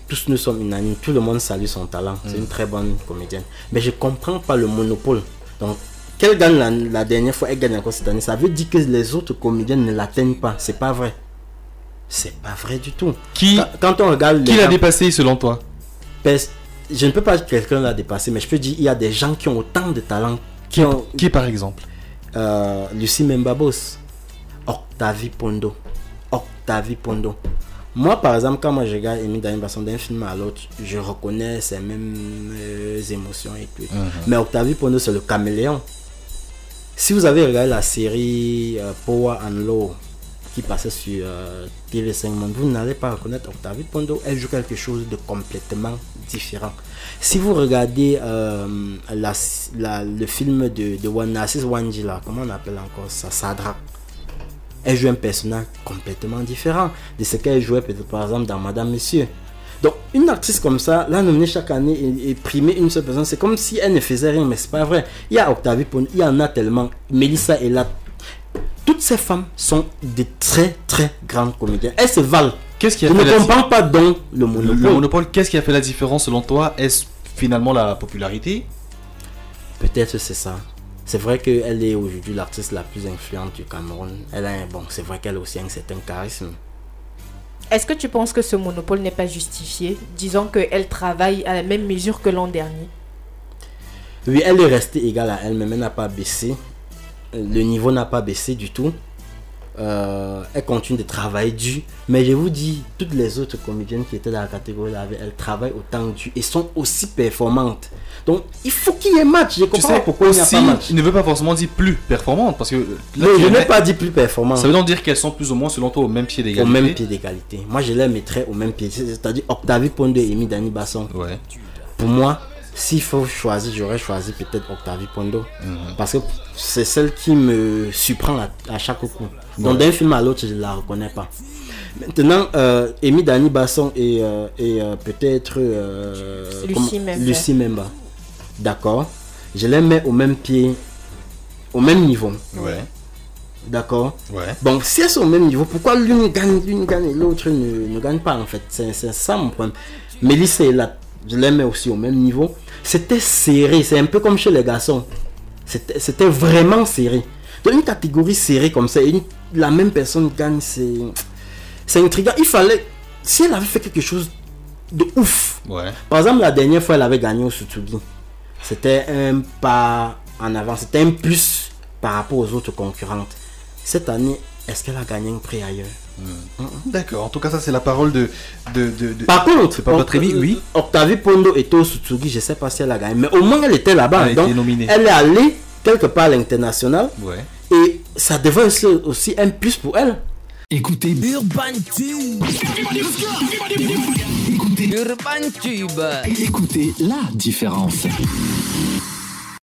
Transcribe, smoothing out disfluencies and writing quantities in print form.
tous nous sommes unanimes, tout le monde salue son talent. C'est une très bonne comédienne. Mais je comprends pas le monopole. Donc, qu'elle gagne la dernière fois, elle gagne encore cette année. Ça veut dire que les autres comédiennes ne l'atteignent pas. C'est pas vrai. C'est pas vrai du tout. Quand on regarde qui l'a dépassé selon toi? Je ne peux pas dire que quelqu'un l'a dépassé, mais je peux dire qu'il y a des gens qui ont autant de talent. Qui par exemple? Lucie Membabos, Octavie Pondo. Moi, par exemple, quand je regarde Amy Dani Basson d'un film à l'autre, je reconnais ces mêmes émotions et tout. Mais Octavie Pondo, c'est le caméléon. Si vous avez regardé la série Power and Law qui passait sur TV5 Monde, vous n'allez pas reconnaître Octavie Pondo. Elle joue quelque chose de complètement différent. Si vous regardez le film de Narcisse Wanjila, comment on appelle encore ça, Sadra, elle joue un personnage complètement différent de ce qu'elle jouait peut-être par exemple dans Madame Monsieur. Donc une actrice comme ça, là nommée chaque année et primée une seule personne, c'est comme si elle ne faisait rien, mais c'est pas vrai. Il y a Octavie Pondo, il y en a tellement. Mélissa est là. Toutes ces femmes sont de très très grandes comédiennes. Elles se valent. Qu'est-ce qui a Je ne comprends pas donc le monopole. Le monopole, qu'est-ce qui a fait la différence selon toi? Est-ce finalement la popularité? Peut-être c'est ça. C'est vrai qu'elle est aujourd'hui l'artiste la plus influente du Cameroun. C'est vrai qu'elle a aussi un certain charisme. Est-ce que tu penses que ce monopole n'est pas justifié? Disons qu'elle travaille à la même mesure que l'an dernier. Oui, elle est restée égale à elle-même, elle n'a pas baissé. Le niveau n'a pas baissé du tout. Elle continue de travailler dur. Mais je vous dis, toutes les autres comédiennes qui étaient dans la catégorie là, elles travaillent autant dur et sont aussi performantes. Donc il faut qu'il y ait match. Je comprends pas pourquoi il n'y a pas match. Il ne veut pas forcément dire plus performante, parce que là, je n'ai pas dit plus performante. Ça veut donc dire qu'elles sont plus ou moins selon toi au même pied d'égalité. Au même pied d'égalité. Moi je les mettrais au même pied. C'est-à-dire Octavie Pondo et Amy Dani Basson. Ouais. Pour moi, s'il faut choisir, j'aurais choisi peut-être Octavie Pondo. Parce que c'est celle qui me surprend à chaque coup. Donc d'un film à l'autre, je ne la reconnais pas. Maintenant, Amy Dani Basson et peut-être Lucie Memba. D'accord. Je les mets au même pied, au même niveau. Ouais. D'accord. Ouais. Bon, si elles sont au même niveau, pourquoi l'une gagne et l'autre ne gagne pas en fait? C'est ça mon problème. Mélissa est là. Je les mets aussi au même niveau. C'était serré, c'est un peu comme chez les garçons. C'était vraiment serré. Dans une catégorie serrée comme ça, la même personne gagne, c'est intriguant. Il fallait, si elle avait fait quelque chose de ouf, par exemple la dernière fois elle avait gagné au Sutsugi, c'était un pas en avant, c'était un plus par rapport aux autres concurrentes. Cette année, est-ce qu'elle a gagné un prix ailleurs? D'accord, en tout cas ça c'est la parole de Par contre, oui. Octavie Pondo était au Sutsugi, je ne sais pas si elle a gagné, mais au moins elle était là-bas. Elle a été nominée. Elle est allée quelque part à l'international. Ouais. Et ça devrait être aussi un plus pour elle. Écoutez Urban Tube. Écoutez Urban Tube. Écoutez la différence.